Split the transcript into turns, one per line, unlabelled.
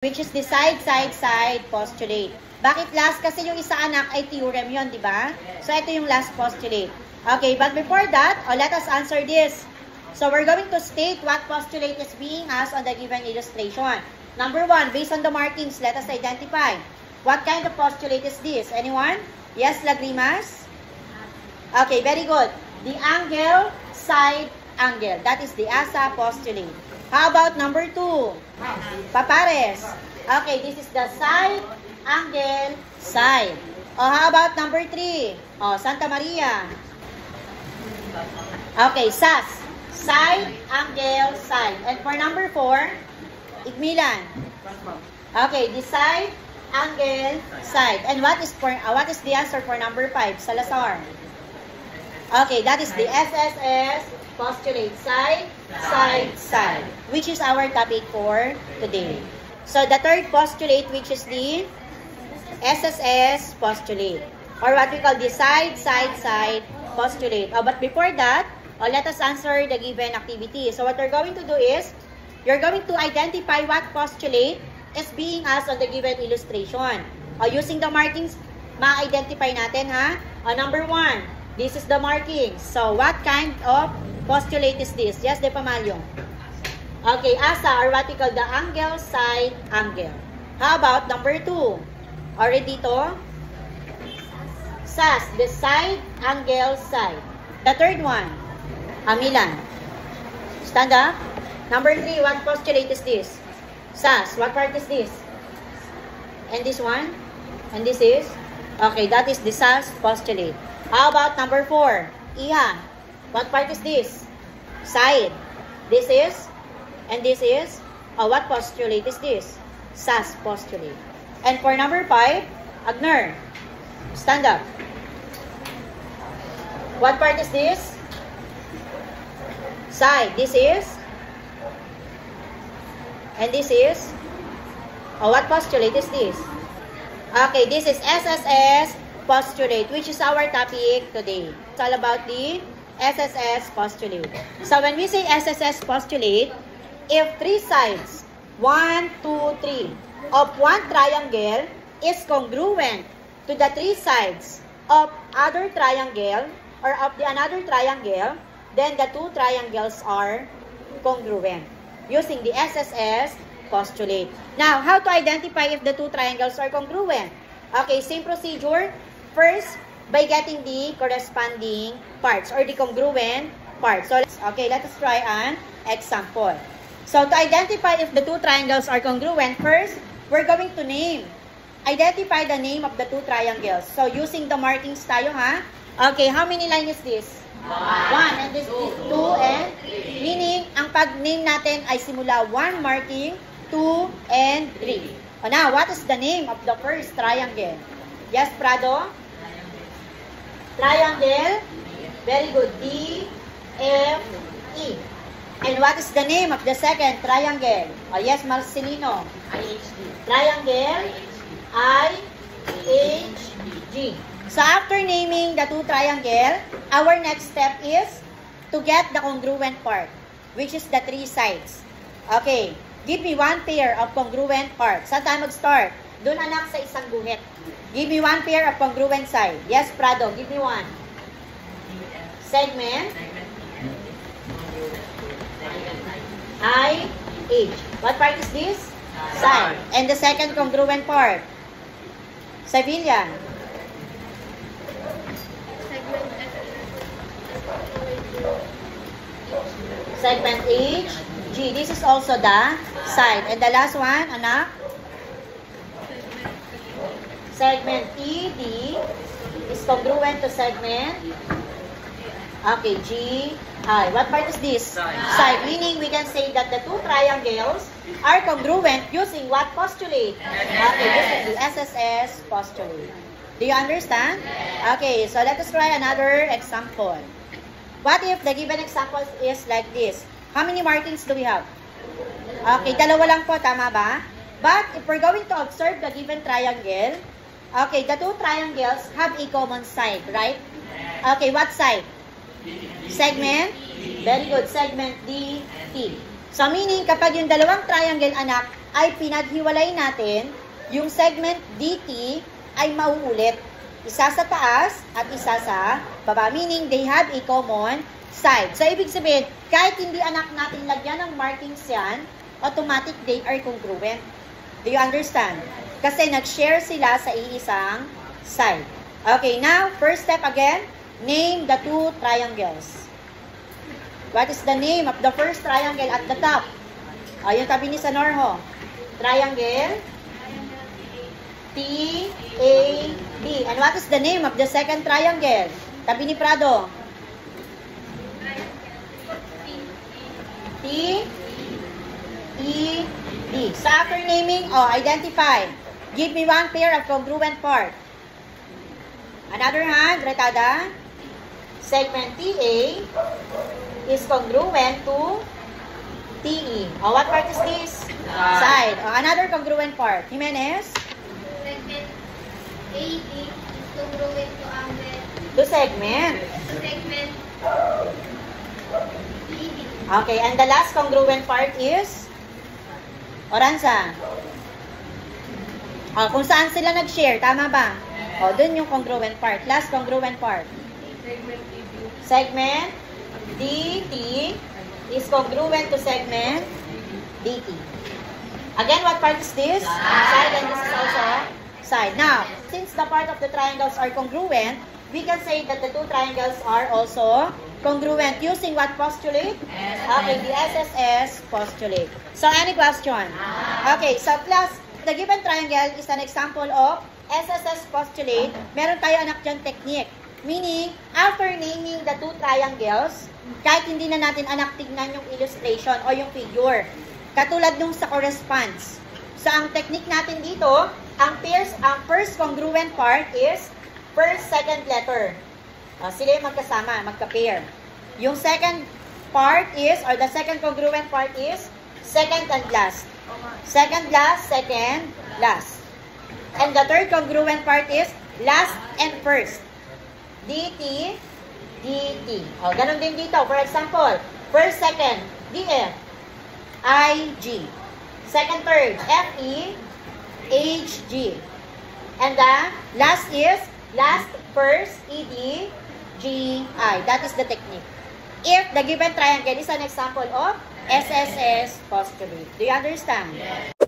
which is the side postulate. Bakit last? Kasi yung isa anak ay theorem yon, di ba? So, ito yung last postulate. Okay, but before that, let us answer this. So, we're going to state what postulate is being asked on the given illustration. Number 1, based on the markings, let us identify. What kind of postulate is this? Anyone? Yes, Lagrimas? Okay, very good. The angle, side, angle. That is the ASA postulate. How about number 2? Papares. Okay, this is the side, angle, side. How about number 3? Santa Maria. Okay, SAS. Side, angle, side. And for number 4, Igmilan. Okay, the side, angle, side. And what is the answer for number 5? Salazar. Okay, that is the SSS postulate. Side, side, side. Which is our topic for today. So, the third postulate, which is the SSS postulate. Or what we call the side, side, side postulate. But before that, let us answer the given activity. So, what we're going to do is, you're going to identify what postulate is being asked on the given illustration. Using the markings, ma-identify natin, ha? Number 1. This is the markings. So, what kind of postulate is this? Yes, De Pamalyo. Okay, ASA, or what we call the angle, side, angle. How about number 2? Already dito? SAS, the side, angle, side. The third one, Amilan. Stand up. Number 3, what postulate is this? SAS, what part is this? And this one? And this is? Okay, that is the SAS postulate. How about number 4? Iha. What part is this? Side. This is? And this is? What postulate is this? SAS postulate. And for number 5, Agner. Stand up. What part is this? Side. This is? And this is? What postulate is this? Okay, this is SSS postulate, which is our topic today. It's all about the SSS postulate. So, when we say SSS postulate, if 3 sides, 1, 2, 3, of one triangle is congruent to the 3 sides of other triangle or of the another triangle, then the 2 triangles are congruent using the SSS postulate. Now, how to identify if the 2 triangles are congruent? Okay, same procedure. First, by getting the corresponding parts or the congruent parts. So, okay, let us try an example. So, to identify if the 2 triangles are congruent, first, we're going to identify the name of the 2 triangles. So, using the markings tayo, ha? Okay, how many line is this? 1. And this is 2 and 3. Meaning, ang pag-name natin ay simula 1 marking, 2 and 3. Now, what is the name of the first triangle? Yes, Prado? Triangle. Very good. D, F, E. And what is the name of the second triangle? Yes, Marcelino. Triangle. I, H, G. So, after naming the 2 triangle, our next step is to get the congruent part, which is the 3 sides. Okay. Give me 1 pair of congruent parts. Saan tayo mag-start? Doon anak sa isang guhit. Give me 1 pair of congruent side. Yes, Prado. Give me 1. Segment. I, H. What part is this? Side. And the second congruent part? Civilian. Segment H, G. This is also the side. And the last one, anak? Segment E, D is congruent to segment. Okay, G, I. What part is this? Side. Meaning we can say that the 2 triangles are congruent using what postulate? Okay, using the SSS postulate. Do you understand? Okay, so let us try another example. What if the given example is like this? How many markings do we have? Okay, 2 lang po, tama ba? But if we're going to observe the given triangle, okay, the 2 triangles have a common side, right? Okay, what side? Segment? Very good. Segment D, T. So, meaning, kapag yung dalawang triangle, anak, ay pinaghiwalay natin, yung segment DT ay mauulit. Isa sa taas at isa sa baba. Meaning, they have a common side. So, ibig sabihin, kahit hindi anak natin lagyan ng markings yan, automatic they are congruent. Do you understand? Kasi nag-share sila sa iisang side. Okay, now, first step again, name the two triangles. What is the name of the first triangle at the top? Yung tabi ni Sanorho. Triangle T-A-B. And what is the name of the second triangle? Tabi ni Prado. T-E-D. So after naming, identify. Give me one pair of congruent part. Another hand, Retada. Segment TA is congruent to TE. What part is this? Side. Another congruent part. Jimenez?
Segment AD is congruent to angle.
To segment.
To segment ED.
Okay, and the last congruent part is? Oranza? Kung saan sila nag-share, tama ba? Dun yung congruent part. Last congruent part.
Segment ED.
Segment DT is congruent to segment DT. Again, what part is this? Side, and this is also side. Now, since the part of the triangles are congruent, we can say that the two triangles are also congruent using what postulate? Okay, the SSS postulate. So, any question? Okay, so class, the given triangle is an example of SSS postulate. Meron tayo anak dyan technique. Meaning, after naming the two triangles, kahit hindi na natin anak tignan yung illustration o yung figure, katulad nung sa corresponds. So, ang technique natin dito, ang first congruent part is first, second letter. Sila yung magkasama, magka-pair. Yung second part is, or the second congruent part is, second and last. Second last, second last. And the third congruent part is, last and first. DT, DT. Ganun din dito. For example, first, second, DF, IG. Second, third, FE, HG. And the last is, last, first, ED, GI. That is the technique. If the given triangle is an example of SSS postulate. Do you understand? Yes.